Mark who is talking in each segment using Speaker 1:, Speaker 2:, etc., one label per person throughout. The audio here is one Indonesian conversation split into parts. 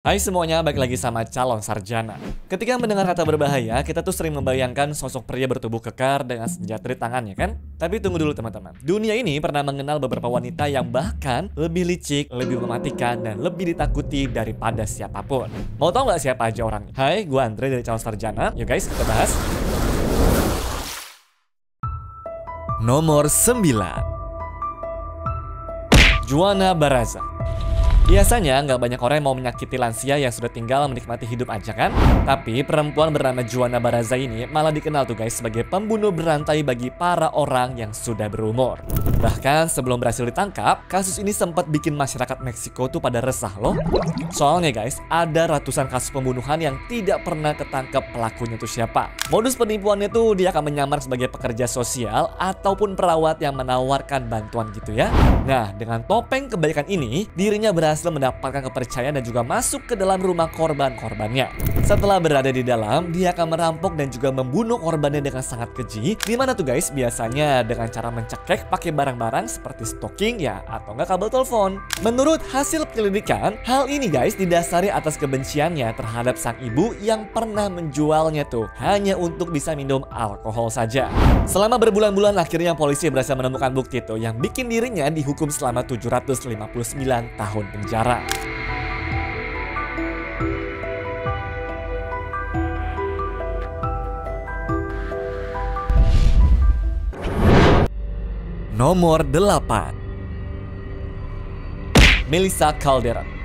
Speaker 1: Hai semuanya, balik lagi sama calon sarjana. Ketika mendengar kata berbahaya, kita tuh sering membayangkan sosok pria bertubuh kekar dengan senjata di tangannya kan? Tapi tunggu dulu teman-teman. Dunia ini pernah mengenal beberapa wanita yang bahkan lebih licik, lebih mematikan, dan lebih ditakuti daripada siapapun. Mau tahu nggak siapa aja orangnya? Hai, gue Andre dari calon sarjana. Yuk guys, kita bahas. Nomor 9, Juana Barraza. Biasanya nggak banyak orang yang mau menyakiti lansia yang sudah tinggal menikmati hidup aja kan? Tapi perempuan bernama Juana Barraza ini malah dikenal tuh guys sebagai pembunuh berantai bagi para orang yang sudah berumur. Bahkan sebelum berhasil ditangkap, kasus ini sempat bikin masyarakat Meksiko tuh pada resah loh. Soalnya guys, ada ratusan kasus pembunuhan yang tidak pernah ketangkep pelakunya tuh siapa. Modus penipuannya tuh dia akan menyamar sebagai pekerja sosial ataupun perawat yang menawarkan bantuan gitu ya. Nah, dengan topeng kebaikan ini, dirinya berhasil mendapatkan kepercayaan dan juga masuk ke dalam rumah korban-korbannya. Setelah berada di dalam, dia akan merampok dan juga membunuh korbannya dengan sangat keji. Dimana tuh guys, biasanya dengan cara mencekek pakai barang-barang seperti stocking ya, atau enggak kabel telepon. Menurut hasil penyelidikan, hal ini guys didasari atas kebenciannya terhadap sang ibu yang pernah menjualnya tuh hanya untuk bisa minum alkohol saja. Selama berbulan-bulan akhirnya polisi berhasil menemukan bukti tuh yang bikin dirinya dihukum selama 759 tahun penjara. Nomor 8, Melissa Calderon.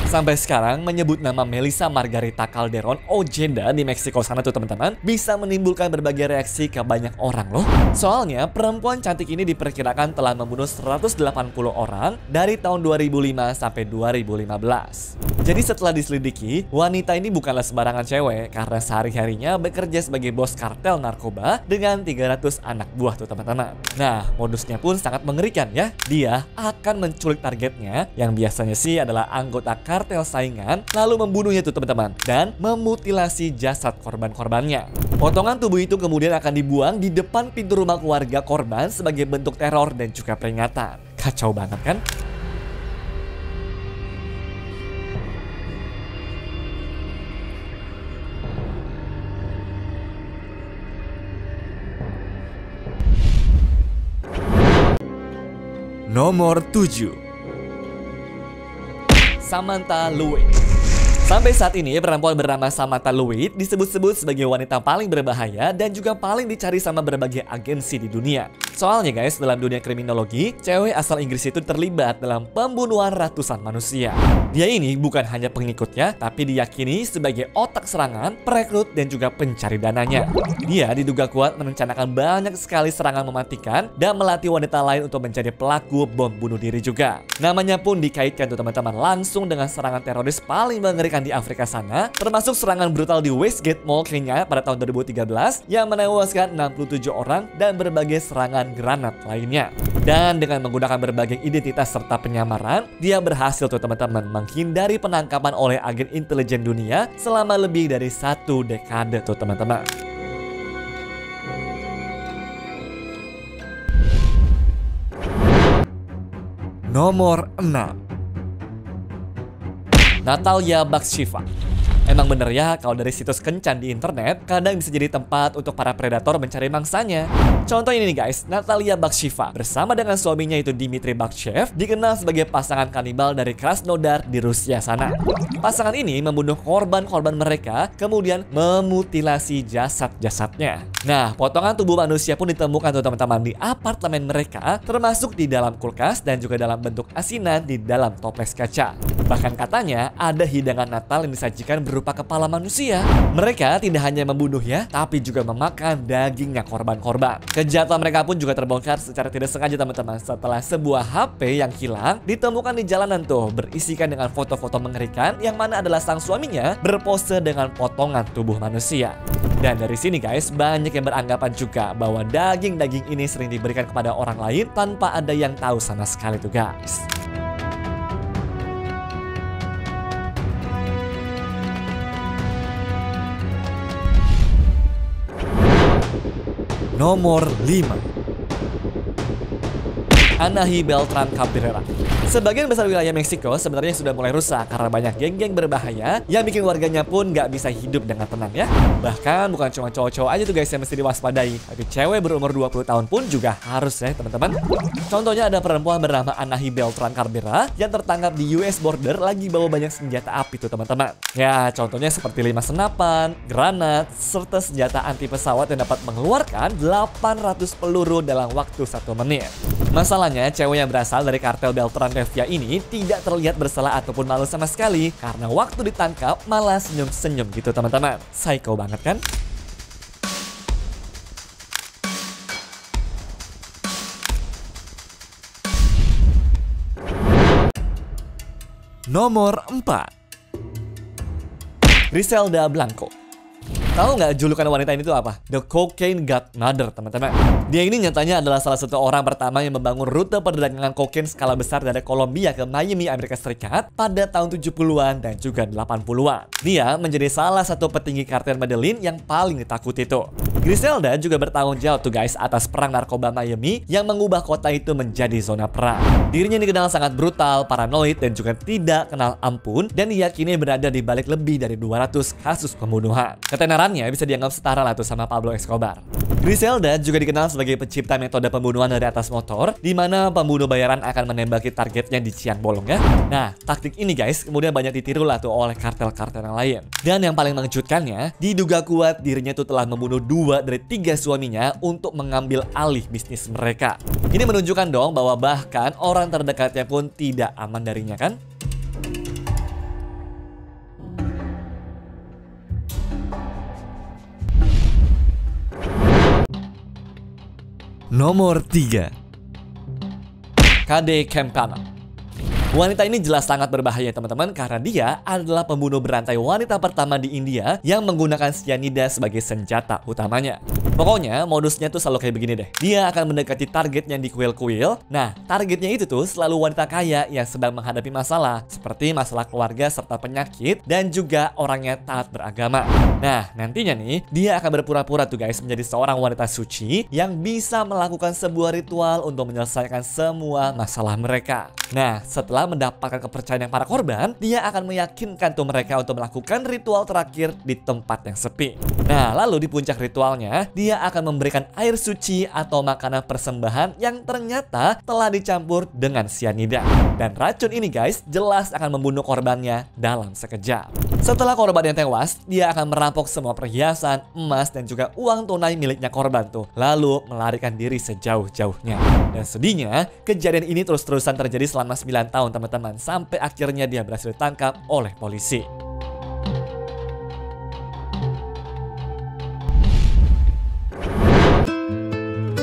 Speaker 1: Sampai sekarang menyebut nama Melissa Margarita Calderon Ojeda di Meksiko sana tuh teman-teman bisa menimbulkan berbagai reaksi ke banyak orang loh. Soalnya perempuan cantik ini diperkirakan telah membunuh 180 orang dari tahun 2005 sampai 2015. Jadi setelah diselidiki, wanita ini bukanlah sembarangan cewek karena sehari-harinya bekerja sebagai bos kartel narkoba dengan 300 anak buah tuh teman-teman. Nah, modusnya pun sangat mengerikan ya. Dia akan menculik targetnya yang biasanya sih adalah anggota kartel saingan, lalu membunuhnya tuh teman-teman dan memutilasi jasad korban-korbannya. Potongan tubuh itu kemudian akan dibuang di depan pintu rumah keluarga korban sebagai bentuk teror dan juga peringatan. Kacau banget kan? Nomor 7, Samantha Lewitt. Sampai saat ini perempuan bernama Samantha Lewitt disebut-sebut sebagai wanita paling berbahaya dan juga paling dicari sama berbagai agensi di dunia. Soalnya guys, dalam dunia kriminologi, cewek asal Inggris itu terlibat dalam pembunuhan ratusan manusia. Dia ini bukan hanya pengikutnya, tapi diyakini sebagai otak serangan, perekrut, dan juga pencari dananya. Dia diduga kuat merencanakan banyak sekali serangan mematikan dan melatih wanita lain untuk menjadi pelaku bom bunuh diri juga. Namanya pun dikaitkan tuh teman-teman langsung dengan serangan teroris paling mengerikan di Afrika sana, termasuk serangan brutal di Westgate Mall Kenya pada tahun 2013 yang menewaskan 67 orang dan berbagai serangan granat lainnya. Dan dengan menggunakan berbagai identitas serta penyamaran, dia berhasil tuh teman-teman menghindari penangkapan oleh agen intelijen dunia selama lebih dari 1 dekade tuh teman-teman. Nomor 6, Natalia Baksheva. Emang bener ya kalau dari situs kencan di internet kadang bisa jadi tempat untuk para predator mencari mangsanya. Contoh ini nih guys, Natalia Baksheva bersama dengan suaminya itu Dmitry Bakshev dikenal sebagai pasangan kanibal dari Krasnodar di Rusia sana. Pasangan ini membunuh korban-korban mereka kemudian memutilasi jasad-jasadnya. Nah, potongan tubuh manusia pun ditemukan tuh teman-teman di apartemen mereka, termasuk di dalam kulkas dan juga dalam bentuk asinan di dalam toples kaca. Bahkan katanya ada hidangan Natal yang disajikan berupa kepala manusia. Mereka tidak hanya membunuh ya, tapi juga memakan dagingnya korban-korban. Kejahatan mereka pun juga terbongkar secara tidak sengaja teman-teman setelah sebuah HP yang hilang ditemukan di jalanan tuh berisikan dengan foto-foto mengerikan yang mana adalah sang suaminya berpose dengan potongan tubuh manusia. Dan dari sini guys, banyak yang beranggapan juga bahwa daging-daging ini sering diberikan kepada orang lain tanpa ada yang tahu sama sekali tuh guys. Nomor 5, Anahi Beltran Cabrera. Sebagian besar wilayah Meksiko sebenarnya sudah mulai rusak karena banyak geng-geng berbahaya yang bikin warganya pun nggak bisa hidup dengan tenang ya. Bahkan bukan cuma cowok-cowok aja tuh guys yang mesti diwaspadai, tapi cewek berumur 20 tahun pun juga harus ya teman-teman. Contohnya ada perempuan bernama Anahi Beltran Cabrera yang tertangkap di US border lagi bawa banyak senjata api tuh teman-teman. Ya contohnya seperti 5 senapan, granat, serta senjata anti pesawat yang dapat mengeluarkan 800 peluru dalam waktu 1 menit. Masalahnya cewek yang berasal dari kartel Beltran Revia ini tidak terlihat bersalah ataupun malu sama sekali karena waktu ditangkap malah senyum-senyum gitu teman-teman. Psycho banget kan? Nomor 4, Griselda Blanco. Tahu nggak julukan wanita ini tuh apa? The Cocaine Godmother, teman-teman. Dia ini nyatanya adalah salah satu orang pertama yang membangun rute perdagangan kokain skala besar dari Kolombia ke Miami, Amerika Serikat pada tahun 70-an dan juga 80-an. Dia menjadi salah satu petinggi kartel Medellin yang paling ditakuti itu. Griselda juga bertanggung jawab tuh guys atas perang narkoba Miami yang mengubah kota itu menjadi zona perang. Dirinya dikenal sangat brutal, paranoid, dan juga tidak kenal ampun dan diyakini berada di balik lebih dari 200 kasus pembunuhan. Ketenarannya bisa dianggap setara lah tuh sama Pablo Escobar. Griselda juga dikenal sebagai pencipta metode pembunuhan dari atas motor, di mana pembunuh bayaran akan menembaki targetnya di cian bolong ya. Nah, taktik ini guys kemudian banyak ditiru lah tuh oleh kartel-kartel yang lain. Dan yang paling mengejutkannya, diduga kuat dirinya tuh telah membunuh 2 dari 3 suaminya untuk mengambil alih bisnis mereka. Ini menunjukkan dong bahwa bahkan orang terdekatnya pun tidak aman darinya kan? Nomor 3, Cade Campana. Wanita ini jelas sangat berbahaya teman-teman karena dia adalah pembunuh berantai wanita pertama di India yang menggunakan cyanida sebagai senjata utamanya. Pokoknya modusnya tuh selalu kayak begini deh. Dia akan mendekati targetnya di kuil-kuil. Nah, targetnya itu tuh selalu wanita kaya yang sedang menghadapi masalah seperti masalah keluarga serta penyakit dan juga orangnya taat beragama. Nah, nantinya nih dia akan berpura-pura tuh guys menjadi seorang wanita suci yang bisa melakukan sebuah ritual untuk menyelesaikan semua masalah mereka. Nah, setelah mendapatkan kepercayaan para korban, dia akan meyakinkan tuh mereka untuk melakukan ritual terakhir di tempat yang sepi. Nah, lalu di puncak ritualnya, dia akan memberikan air suci atau makanan persembahan yang ternyata telah dicampur dengan cyanida. Dan racun ini guys, jelas akan membunuh korbannya dalam sekejap. Setelah korban yang tewas, dia akan merampok semua perhiasan, emas, dan juga uang tunai miliknya korban tuh. Lalu melarikan diri sejauh-jauhnya. Dan sedihnya, kejadian ini terus-terusan terjadi selama 9 tahun teman-teman, sampai akhirnya dia berhasil ditangkap oleh polisi.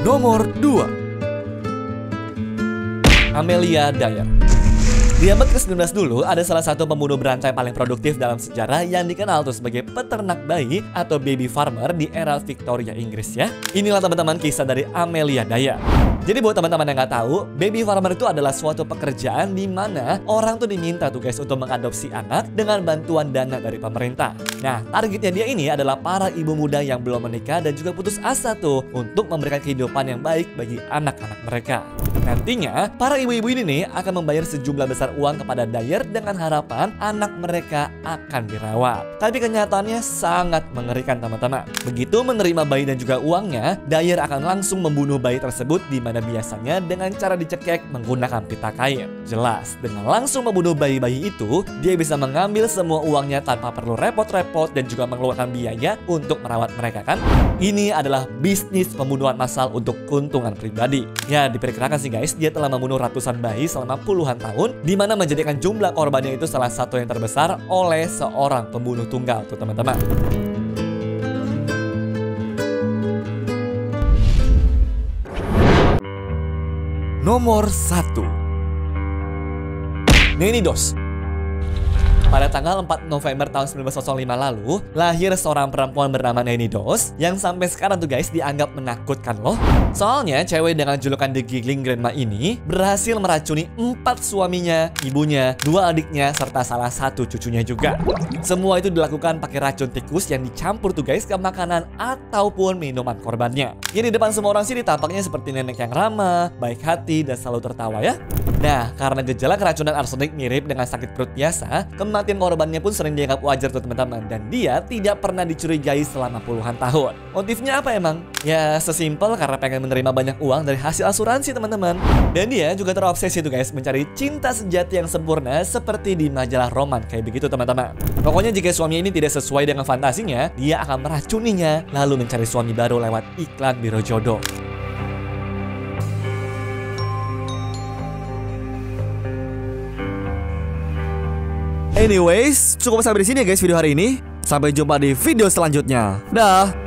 Speaker 1: Nomor 2, Amelia Dyer. Di abad ke-19 dulu, ada salah satu pembunuh berantai paling produktif dalam sejarah yang dikenal tuh sebagai peternak bayi atau baby farmer di era Victoria Inggris ya. Inilah teman-teman kisah dari Amelia Dyer. Jadi buat teman-teman yang nggak tahu, baby farmer itu adalah suatu pekerjaan di mana orang tuh diminta tuh guys untuk mengadopsi anak dengan bantuan dana dari pemerintah. Nah, targetnya dia ini adalah para ibu muda yang belum menikah dan juga putus asa tuh untuk memberikan kehidupan yang baik bagi anak-anak mereka. Nantinya, para ibu-ibu ini nih akan membayar sejumlah besar uang kepada Dyer dengan harapan anak mereka akan dirawat. Tapi kenyataannya sangat mengerikan teman-teman. Begitu menerima bayi dan juga uangnya, Dyer akan langsung membunuh bayi tersebut di mana biasanya dengan cara dicekek menggunakan pita kain. Jelas, dengan langsung membunuh bayi-bayi itu, dia bisa mengambil semua uangnya tanpa perlu repot-repot dan juga mengeluarkan biaya untuk merawat mereka kan? Ini adalah bisnis pembunuhan massal untuk keuntungan pribadi. Ya, diperkirakan sih guys, dia telah membunuh ratusan bayi selama puluhan tahun, di mana menjadikan jumlah korbannya itu salah satu yang terbesar oleh seorang pembunuh tunggal tuh teman-teman. Nomor 1, Neni Dos. Pada tanggal 4 November tahun 1905 lalu, lahir seorang perempuan bernama Neni Dos yang sampai sekarang tuh guys dianggap menakutkan loh. Soalnya cewek dengan julukan The Giggling Grandma ini berhasil meracuni 4 suaminya, ibunya, 2 adiknya, serta salah satu cucunya juga. Semua itu dilakukan pakai racun tikus yang dicampur tuh guys ke makanan ataupun minuman korbannya. Yang di depan semua orang sih tampaknya seperti nenek yang ramah, baik hati, dan selalu tertawa ya. Nah, karena gejala keracunan arsenik mirip dengan sakit perut biasa, kematian korbannya pun sering dianggap wajar tuh teman-teman. Dan dia tidak pernah dicurigai selama puluhan tahun. Motifnya apa emang? Ya sesimpel karena pengen menerima banyak uang dari hasil asuransi teman-teman. Dan dia juga terobsesi tuh guys mencari cinta sejati yang sempurna seperti di majalah roman kayak begitu teman-teman. Pokoknya jika suami ini tidak sesuai dengan fantasinya, dia akan meracuninya lalu mencari suami baru lewat iklan biro jodoh.
Speaker 2: Anyways, cukup sampai di sini ya guys video hari ini. Sampai jumpa di video selanjutnya. Dah.